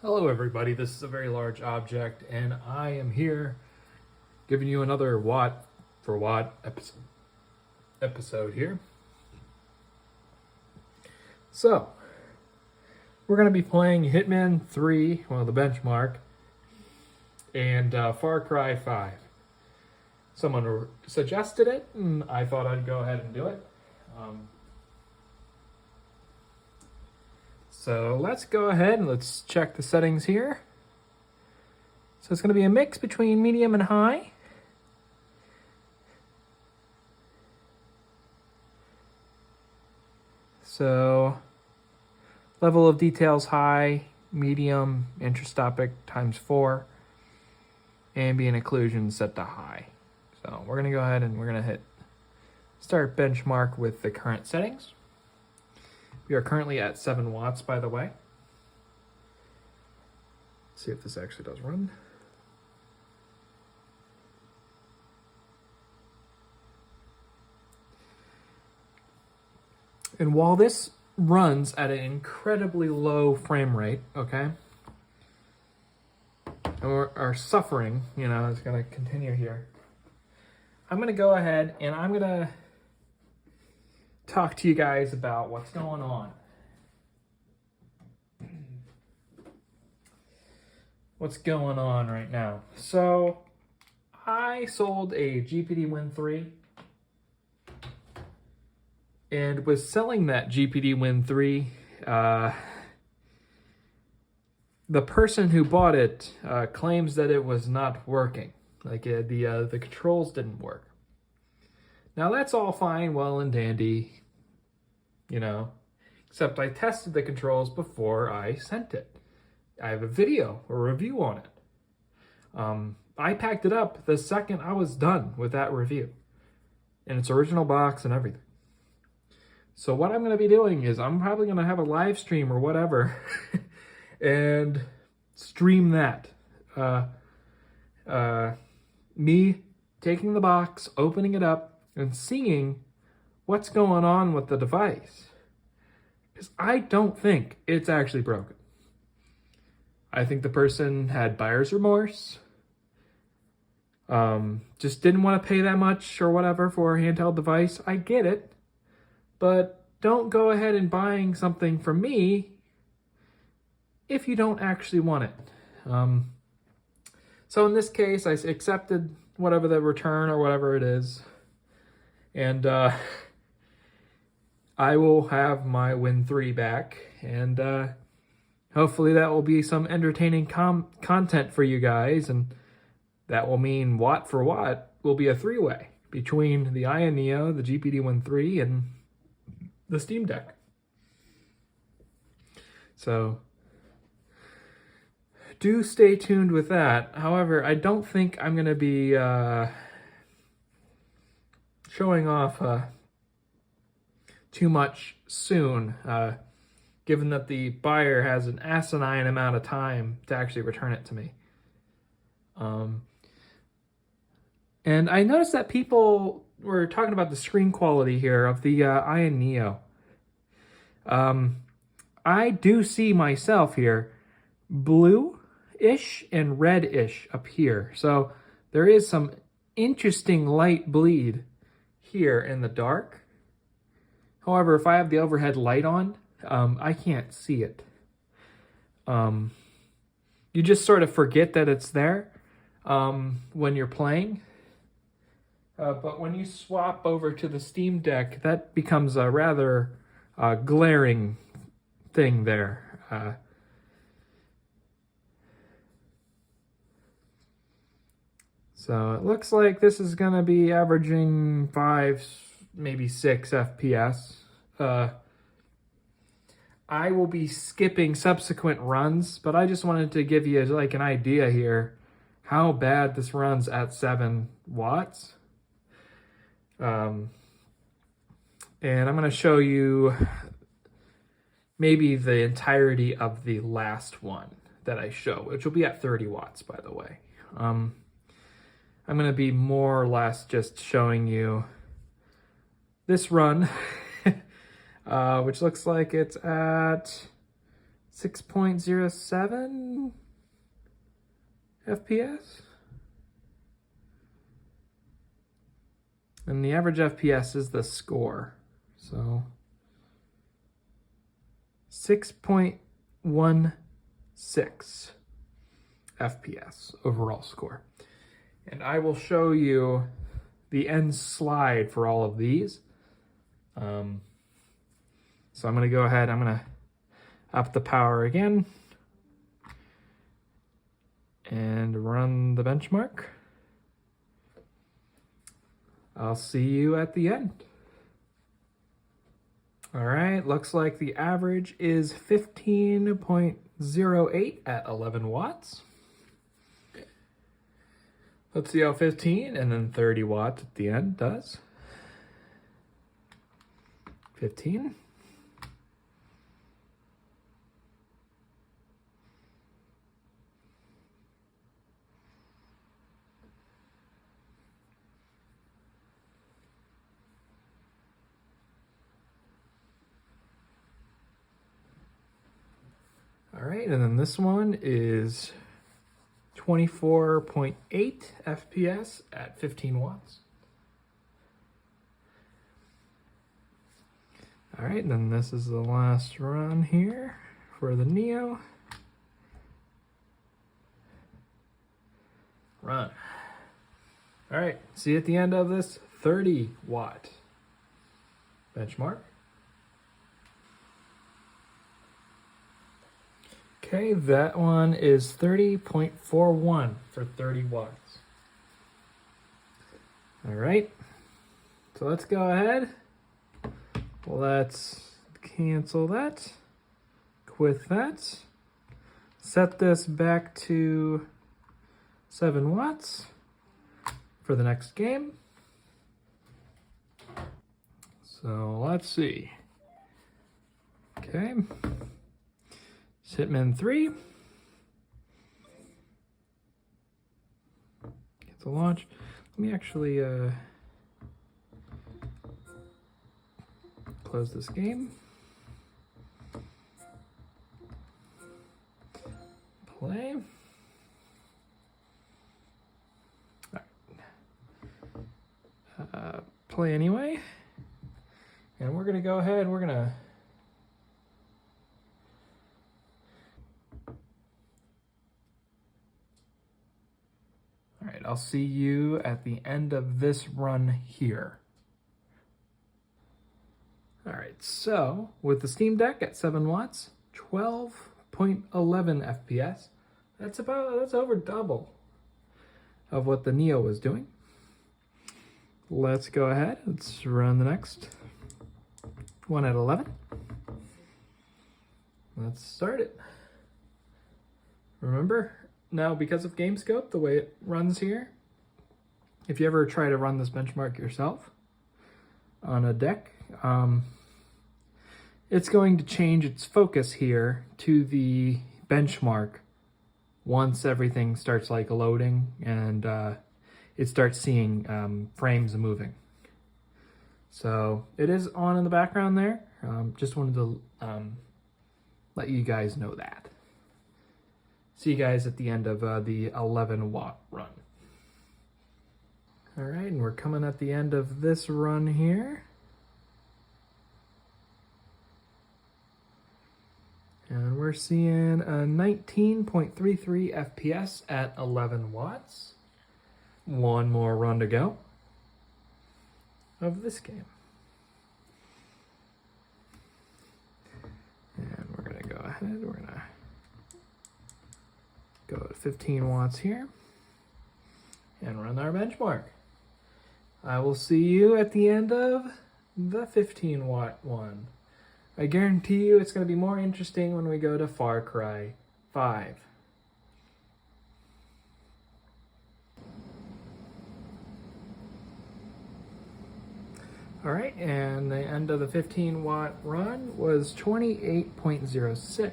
Hello everybody, this is a very large object and I am here giving you another watt for watt episode here. So, we're going to be playing Hitman 3, well the benchmark, and FarCry 5. Someone suggested it and I thought I'd go ahead and do it. So let's go ahead and let's check the settings here. So it's going to be a mix between medium and high. So level of details high, medium, introstopic ×4, ambient occlusion set to high. So we're going to go ahead and we're going to hit start benchmark with the current settings. We are currently at 7 watts, by the way. Let's see if this actually does run. And while this runs at an incredibly low frame rate, okay, or are suffering, you know, it's going to continue here. I'm going to go ahead and I'm going to talk to you guys about what's going on. What's going on right now? So, I sold a GPD Win 3 and was selling that GPD Win 3. The person who bought it claims that it was not working. Like the controls didn't work. Now that's all fine, well and dandy, you know, except I tested the controls before I sent it. I have a video, a review on it. I packed it up the second I was done with that review in its original box and everything. So what I'm going to be doing is I'm probably going to have a live stream or whatever and stream that. Me taking the box, opening it up, and seeing what's going on with the device. Because I don't think it's actually broken. I think the person had buyer's remorse. Just didn't want to pay that much or whatever for a handheld device. I get it. But don't go ahead and buying something from me if you don't actually want it. So in this case, I accepted whatever the return or whatever it is. And I will have my Win 3 back, and hopefully that will be some entertaining content for you guys, and that will mean watt for watt will be a three-way between the Ion Neo, the GPD Win 3, and the Steam Deck. So do stay tuned with that. However, I don't think I'm going to be showing off too much soon, given that the buyer has an asinine amount of time to actually return it to me. And I noticed that people were talking about the screen quality here of the Ion Neo. I do see myself here blue-ish and red-ish up here. So there is some interesting light bleed here in the dark. However, if I have the overhead light on, I can't see it. You just sort of forget that it's there when you're playing. But when you swap over to the Steam Deck, that becomes a rather glaring thing there. So it looks like this is going to be averaging 5, maybe 6 FPS. I will be skipping subsequent runs, but I just wanted to give you like an idea here how bad this runs at 7 watts. And I'm going to show you maybe the entirety of the last one that I show, which will be at 30 watts, by the way. I'm going to be more or less just showing you this run, which looks like it's at 6.07 FPS. And the average FPS is the score. So 6.16 FPS overall score. And I will show you the end slide for all of these. So I'm going to go ahead, I'm going to up the power again and run the benchmark. I'll see you at the end. All right, looks like the average is 15.08 at 11 watts. Let's see how 15 and then 30 watts at the end does. 15. All right, and then this one is 24.8 FPS at 15 watts. All right, and then this is the last run here for the Neo. Run. All right, see you at the end of this 30 watt benchmark. Okay, that one is 30.41 for 30 watts. All right, so let's go ahead. Let's cancel that, quit that, set this back to 7 watts for the next game. So let's see. Okay. It's Hitman 3. Get the launch. Let me actually close this game. Play. All right. Play anyway. And we're going to go ahead, we're going to I'll see you at the end of this run here. All right, so with the Steam Deck at 7 watts, 12.11 FPS, that's over double of what the Neo was doing. Let's go ahead, let's run the next one at 11. Let's start it. Remember, now because of GameScope, the way it runs here, if you ever try to run this benchmark yourself on a deck, it's going to change its focus here to the benchmark once everything starts like loading and it starts seeing frames moving. So it is on in the background there. Just wanted to let you guys know that. See you guys at the end of the 11 watt run. All right, and we're coming at the end of this run here. And we're seeing a 19.33 FPS at 11 watts. One more run to go of this game. And we're gonna go ahead, we're gonna go to 15 watts here and run our benchmark. I will see you at the end of the 15 watt one. I guarantee you it's going to be more interesting when we go to FarCry 5. All right, and the end of the 15 watt run was 28.06.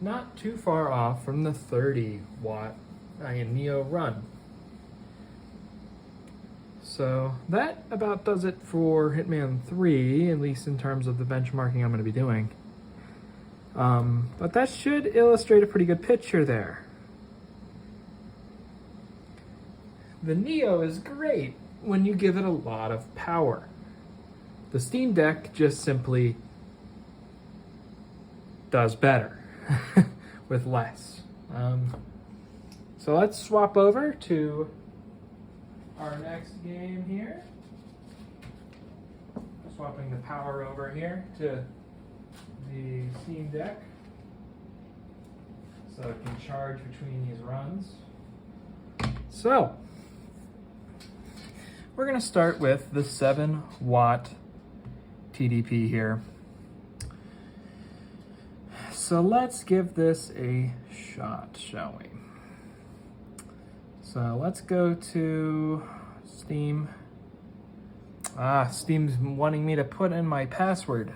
Not too far off from the 30 watt Neo run. So that about does it for Hitman 3, at least in terms of the benchmarking I'm going to be doing. But that should illustrate a pretty good picture there. The Neo is great when you give it a lot of power. The Steam Deck just simply does better with less. So let's swap over to our next game here. Swapping the power over here to the Steam Deck so it can charge between these runs. So we're going to start with the 7-watt TDP here. So let's give this a shot, shall we? So let's go to Steam. Steam's wanting me to put in my password.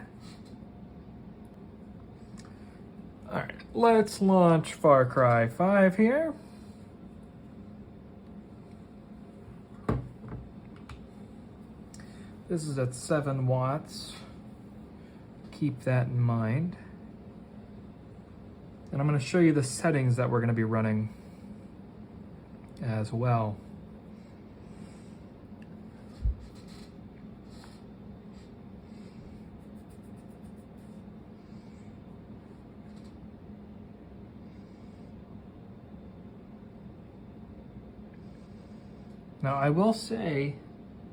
Alright, let's launch FarCry 5 here. This is at 7 watts. Keep that in mind. And I'm going to show you the settings that we're going to be running as well. Now I will say,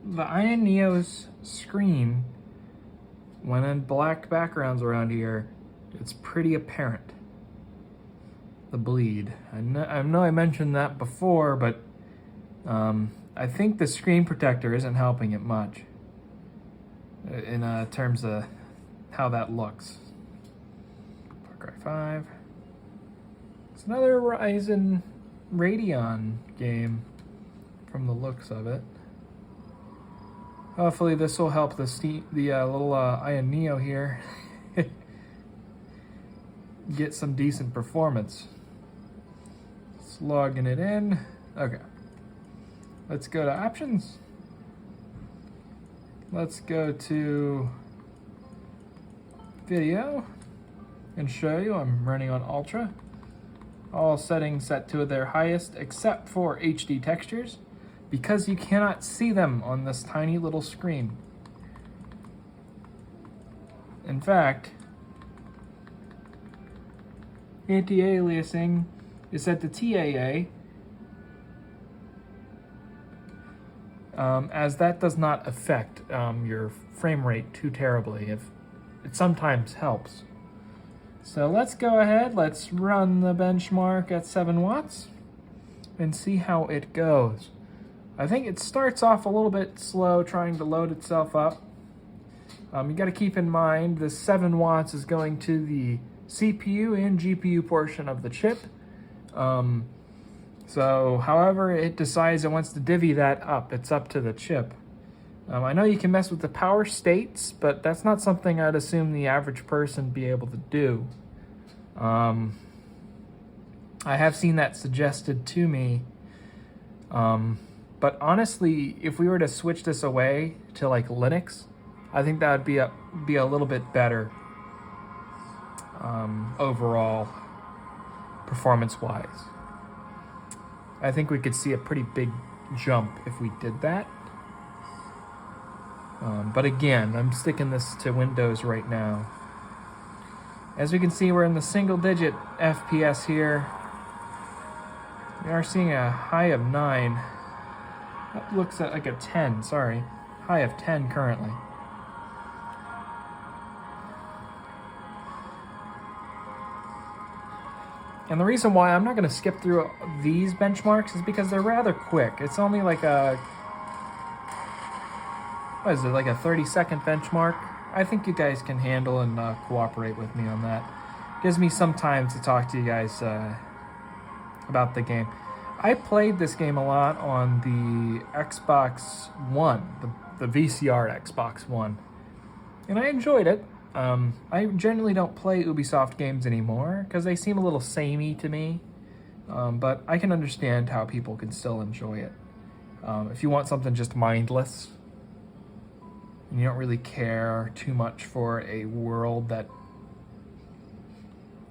the Ion Neo's screen, when in black backgrounds around here, it's pretty apparent. The bleed. I know I mentioned that before, but I think the screen protector isn't helping it much in terms of how that looks. FarCry 5. It's another Ryzen Radeon game from the looks of it. Hopefully this will help the little Ion Neo here get some decent performance. Just logging it in. Okay. Let's go to options. Let's go to video and show you I'm running on Ultra. All settings set to their highest except for HD textures, because you cannot see them on this tiny little screen. In fact, anti-aliasing is set to TAA, as that does not affect your frame rate too terribly. It sometimes helps. So let's go ahead, let's run the benchmark at 7 watts and see how it goes. I think it starts off a little bit slow trying to load itself up. You got to keep in mind the 7 watts is going to the CPU and GPU portion of the chip. So however it decides it wants to divvy that up, it's up to the chip. I know you can mess with the power states, but that's not something I'd assume the average person be able to do. I have seen that suggested to me. But honestly, if we were to switch this away to like Linux, I think that would be a little bit better overall performance-wise. I think we could see a pretty big jump if we did that. But again, I'm sticking this to Windows right now. As we can see, we're in the single-digit FPS here. We are seeing a high of 9. That looks like a 10, sorry. High of 10 currently. And the reason why I'm not going to skip through these benchmarks is because they're rather quick. It's only like a, what is it, like a 30-second benchmark? I think you guys can handle and cooperate with me on that. Gives me some time to talk to you guys about the game. I played this game a lot on the Xbox One, the VCR Xbox One, and I enjoyed it. I generally don't play Ubisoft games anymore because they seem a little samey to me, but I can understand how people can still enjoy it. If you want something just mindless, and you don't really care too much for a world that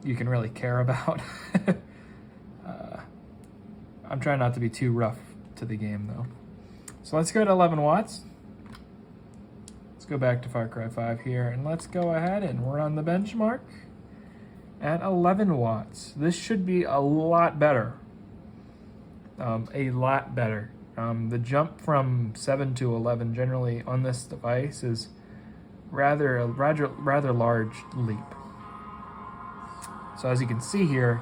you can really care about. I'm trying not to be too rough to the game though. So let's go to 11 watts. Let's go back to FarCry 5 here, and let's go ahead and run the benchmark at 11 watts. This should be a lot better. A lot better. The jump from 7 to 11 generally on this device is rather large leap. So as you can see here,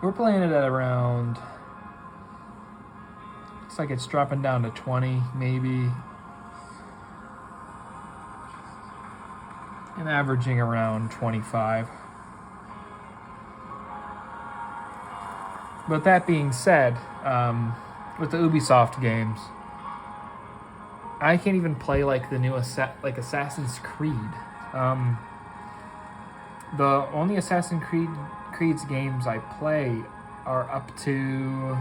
we're playing it at around, looks like it's dropping down to 20 maybe, and averaging around 25. But that being said, with the Ubisoft games, I can't even play like the new Assassin's Creed. The only Assassin's Creed's games I play are up to,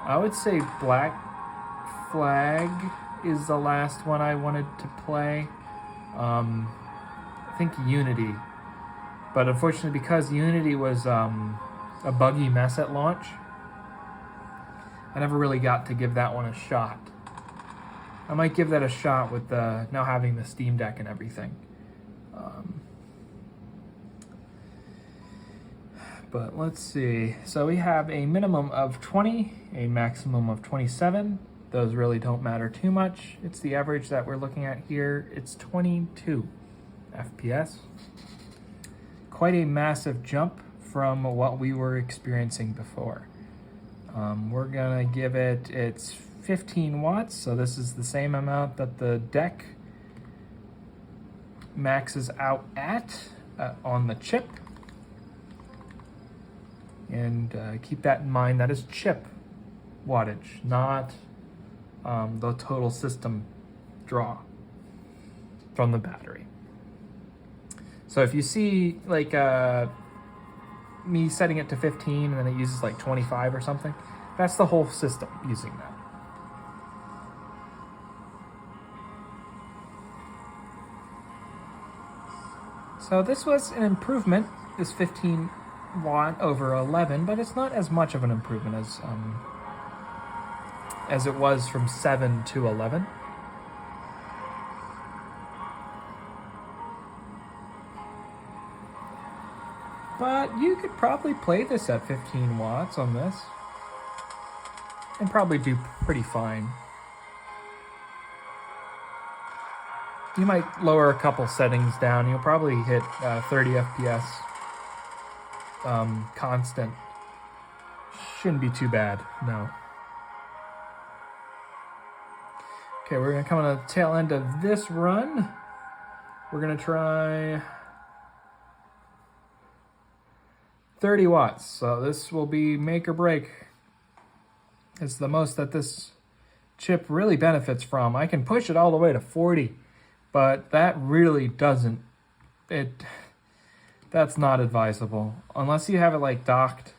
I would say Black Flag is the last one I wanted to play. I think Unity. But unfortunately, because Unity was a buggy mess at launch, I never really got to give that one a shot. I might give that a shot with now having the Steam Deck and everything. But let's see. So we have a minimum of 20, a maximum of 27. Those really don't matter too much. It's the average that we're looking at here. It's 22 FPS. Quite a massive jump from what we were experiencing before. We're gonna give it its 15 watts, so this is the same amount that the deck maxes out at on the chip. And keep that in mind, that is chip wattage, not the total system draw from the battery. So if you see like me setting it to 15 and then it uses like 25 or something, that's the whole system using that. So this was an improvement, this 15 watt over 11, but it's not as much of an improvement as it was from 7 to 11. But you could probably play this at 15 watts on this and probably do pretty fine. You might lower a couple settings down. You'll probably hit 30 FPS constant. Shouldn't be too bad, no. Okay, we're gonna come on the tail end of this run. We're gonna try 30 watts. So this will be make or break. It's the most that this chip really benefits from. I can push it all the way to 40, but that really doesn't. That's not advisable. Unless you have it like docked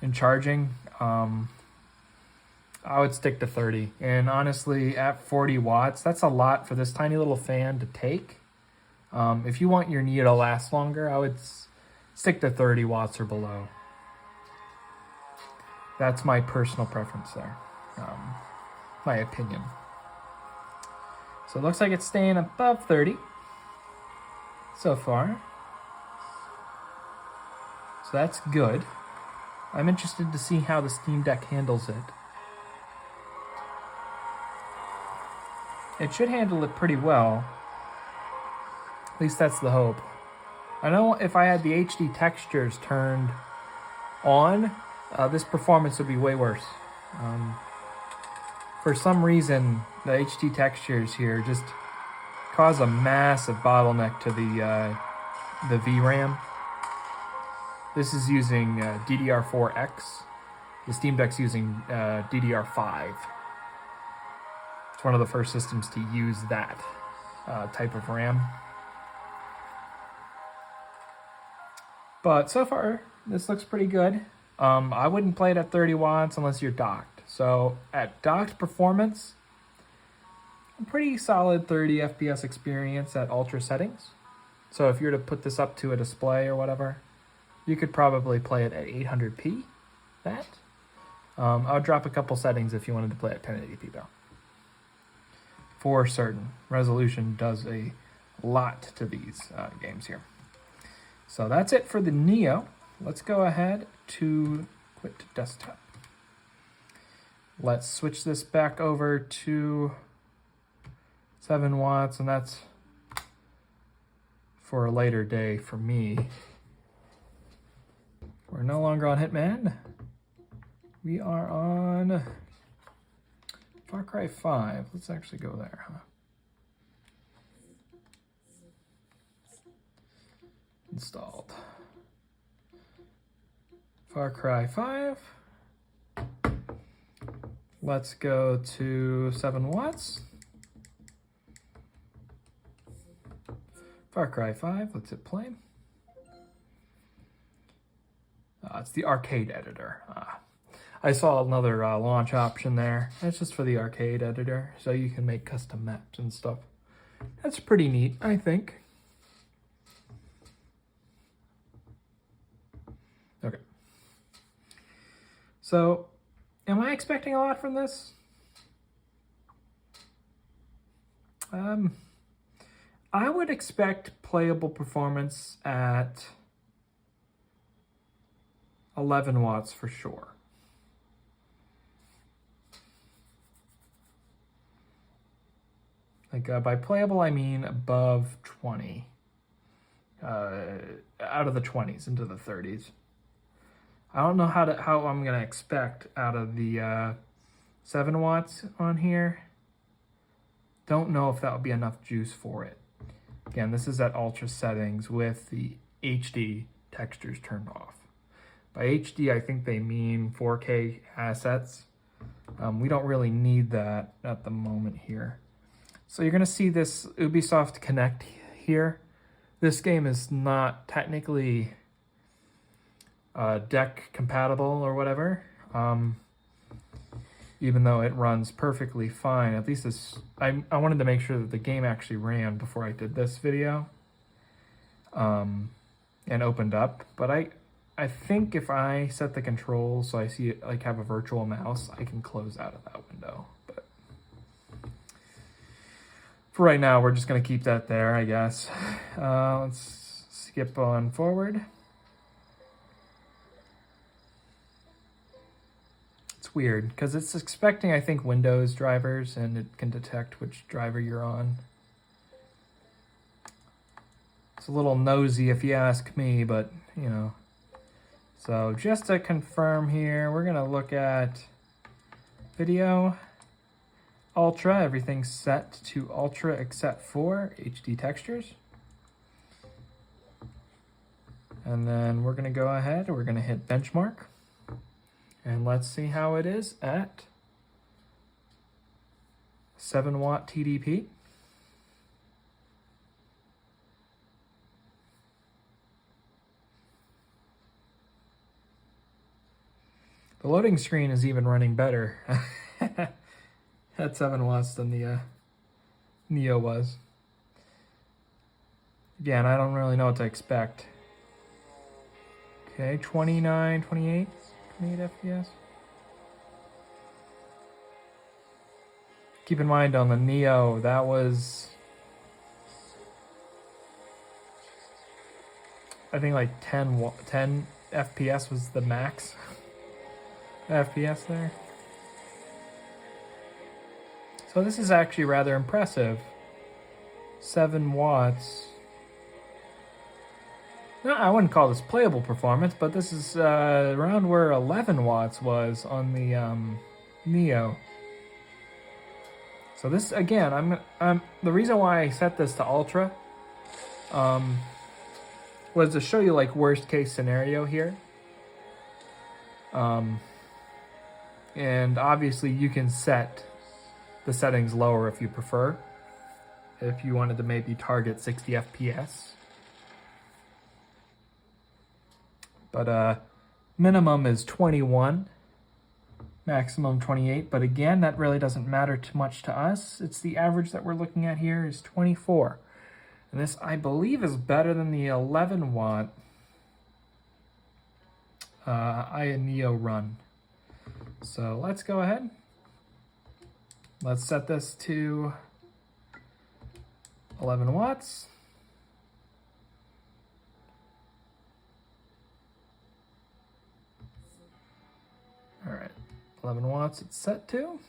and charging, I would stick to 30. And honestly, at 40 watts, that's a lot for this tiny little fan to take. If you want your Nia to last longer, I would stick to 30 watts or below. That's my personal preference there. My opinion. So it looks like it's staying above 30 so far. So that's good. I'm interested to see how the Steam Deck handles it. It should handle it pretty well. At least that's the hope. I know if I had the HD textures turned on, this performance would be way worse. For some reason, the HD textures here just cause a massive bottleneck to the VRAM. This is using DDR4X. The Steam Deck's using DDR5. It's one of the first systems to use that type of RAM. But so far, this looks pretty good. I wouldn't play it at 30 watts unless you're docked. So at docked performance, pretty solid 30 FPS experience at ultra settings. So if you were to put this up to a display or whatever, you could probably play it at 800p. I would drop a couple settings if you wanted to play at 1080p though. For certain, resolution does a lot to these games here. So that's it for the Neo. Let's go ahead to quit desktop. Let's switch this back over to 7 watts, and that's for a later day for me. We're no longer on Hitman. We are on FarCry 5. Let's actually go there, huh? Installed. FarCry 5. Let's go to 7 watts. FarCry 5, let's hit play. It's the arcade editor. I saw another launch option there. That's just for the arcade editor, so you can make custom maps and stuff. That's pretty neat, I think. Okay. So, am I expecting a lot from this? I would expect playable performance at 11 watts for sure. Like by playable, I mean above 20. Out of the 20s into the 30s. I don't know how I'm gonna expect out of the 7 watts on here. Don't know if that would be enough juice for it. Again, this is at ultra settings with the HD textures turned off. By HD, I think they mean 4K assets. We don't really need that at the moment here. So you're gonna see this Ubisoft Connect here. This game is not technically deck compatible or whatever, even though it runs perfectly fine. At least this, I wanted to make sure that the game actually ran before I did this video and opened up. But I think if I set the controls so I see it like have a virtual mouse, I can close out of that window. But for right now, we're just gonna keep that there, I guess. Let's skip on forward. It's weird because it's expecting, I think, Windows drivers, and it can detect which driver you're on. It's a little nosy if you ask me, but you know. So just to confirm here, we're gonna look at video, ultra, everything's set to ultra except for HD textures. And then we're gonna go ahead, we're gonna hit benchmark. And let's see how it is at 7 watt TDP. The loading screen is even running better at 7 watts than the Neo was. Again, I don't really know what to expect. Okay, 29, 28 FPS. Keep in mind on the Neo, that was, I think like 10 FPS was the max FPS there. So this is actually rather impressive. 7 watts. No, I wouldn't call this playable performance, but this is around where 11 watts was on the Neo. So this, again, the reason why I set this to ultra was to show you like worst case scenario here. And obviously you can set the settings lower if you prefer. If you wanted to maybe target 60 FPS. But minimum is 21. maximum 28, but again, that really doesn't matter too much to us. It's the average that we're looking at here is 24. And this, I believe, is better than the 11 watt Neo run. So let's go ahead. Let's set this to 11 watts. All right, 11 watts it's set to.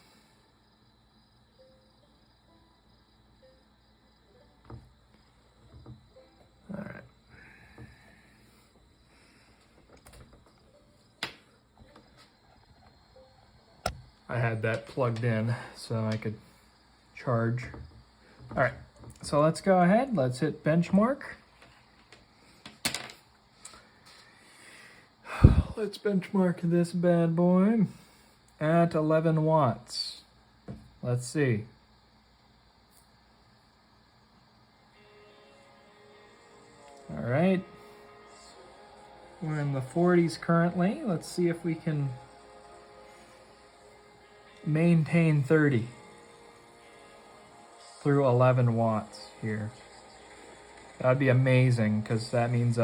All right. I had that plugged in so I could charge. All right, so let's go ahead. Let's hit benchmark. Let's benchmark this bad boy at 11 watts. Let's see. All right. We're in the 40s currently. Let's see if we can maintain 30 through 11 watts here. That'd be amazing, because that means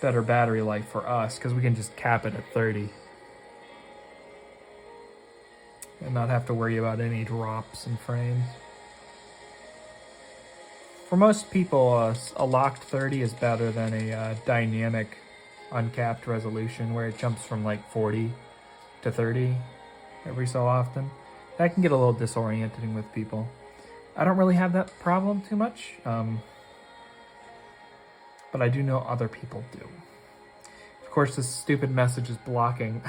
better battery life for us, because we can just cap it at 30 and not have to worry about any drops in frames. For most people, a locked 30 is better than a dynamic uncapped resolution where it jumps from like 40 to 30 every so often. That can get a little disorienting with people. I don't really have that problem too much, but I do know other people do. Of course, this stupid message is blocking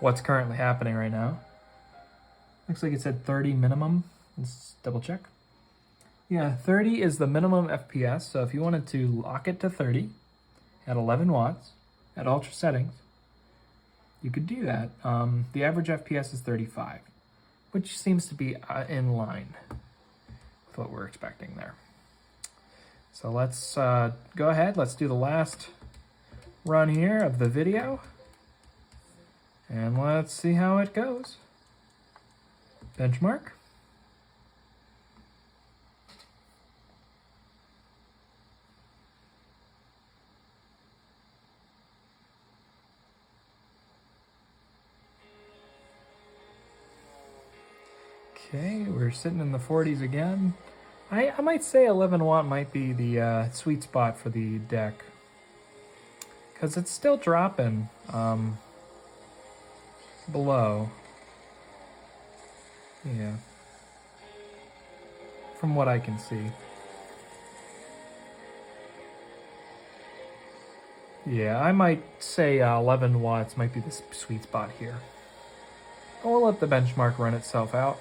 what's currently happening right now. Looks like it said 30 minimum. Let's double check. Yeah, 30 is the minimum FPS, so if you wanted to lock it to 30 at 11 watts at ultra settings, you could do that. The average FPS is 35, which seems to be in line with what we're expecting there. So let's go ahead. Let's do the last run here of the video, and let's see how it goes. Benchmark. Okay, we're sitting in the 40s again. I might say 11 watt might be the sweet spot for the deck, because it's still dropping below. Yeah, from what I can see. Yeah, I might say 11 watts might be the sweet spot here. We'll let the benchmark run itself out.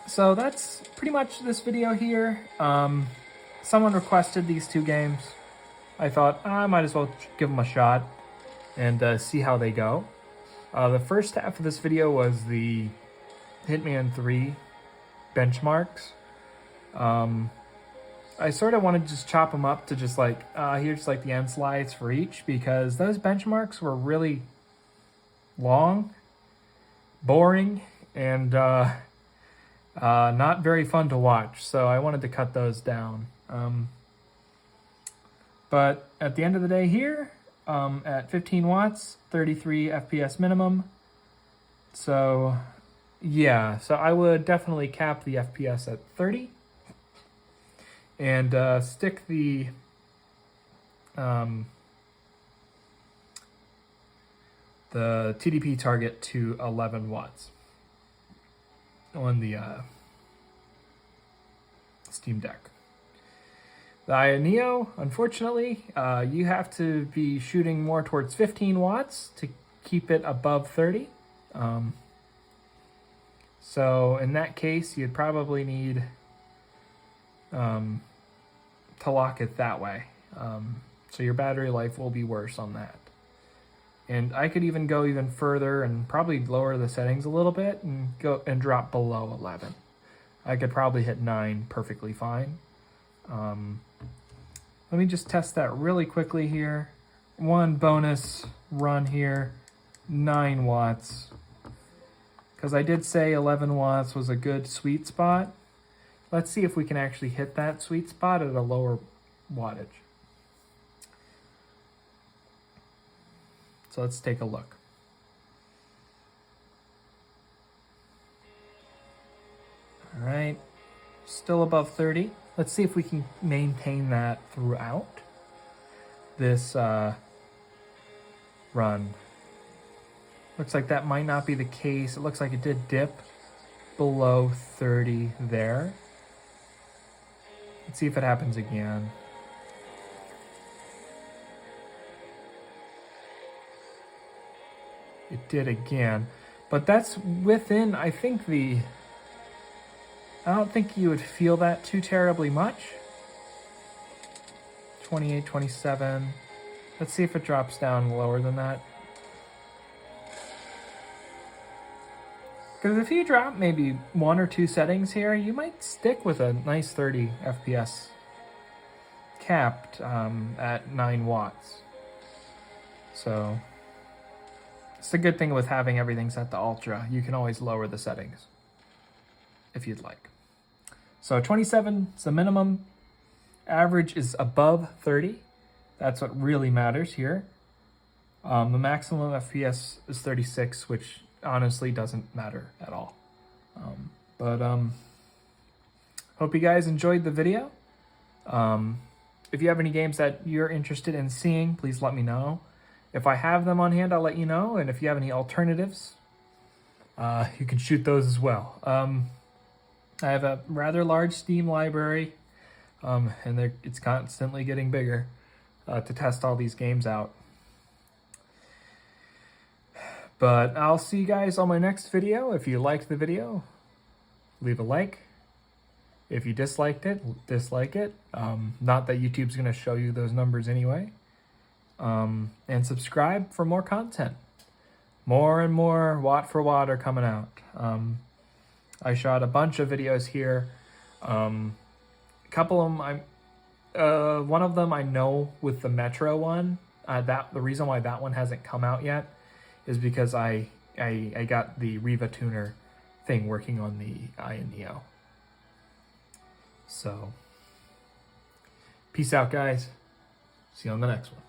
So that's pretty much this video here. Someone requested these two games. I thought I might as well give them a shot and see how they go. The first half of this video was the Hitman 3 benchmarks. I sort of wanted to just chop them up to just like, here's like the end slides for each, because those benchmarks were really long, boring, and not very fun to watch, so I wanted to cut those down. But at the end of the day here, at 15 watts, 33 FPS minimum. So yeah, so I would definitely cap the FPS at 30 and stick the TDP target to 11 watts on the Steam Deck. The Neo, unfortunately, you have to be shooting more towards 15 watts to keep it above 30. So in that case, you'd probably need to lock it that way. So your battery life will be worse on that. And I could even go even further and probably lower the settings a little bit and go and drop below 11. I could probably hit 9 perfectly fine. Let me just test that really quickly here. One bonus run here, 9 watts. Because I did say 11 watts was a good sweet spot. Let's see if we can actually hit that sweet spot at a lower wattage. So let's take a look. All right, still above 30. Let's see if we can maintain that throughout this run. Looks like that might not be the case. It looks like it did dip below 30 there. Let's see if it happens again. It did again, but that's within, I think I don't think you would feel that too terribly much. 28, 27. Let's see if it drops down lower than that. Because if you drop maybe 1 or 2 settings here, you might stick with a nice 30 FPS capped at 9 watts. So it's the good thing with having everything set to ultra. You can always lower the settings if you'd like. So 27 is the minimum. Average is above 30. That's what really matters here. The maximum FPS is 36, which honestly doesn't matter at all. Hope you guys enjoyed the video. If you have any games that you're interested in seeing, please let me know. If I have them on hand, I'll let you know. And if you have any alternatives, you can shoot those as well. I have a rather large Steam library, and it's constantly getting bigger to test all these games out. But I'll see you guys on my next video. If you liked the video, leave a like. If you disliked it, dislike it. Not that YouTube's going to show you those numbers anyway. And subscribe for more content. More and more watt for watt are coming out. I shot a bunch of videos here. A couple of them, one of them I know with the Metro one. The reason why that one hasn't come out yet is because I got the Riva tuner thing working on the Aya Neo. So, peace out, guys. See you on the next one.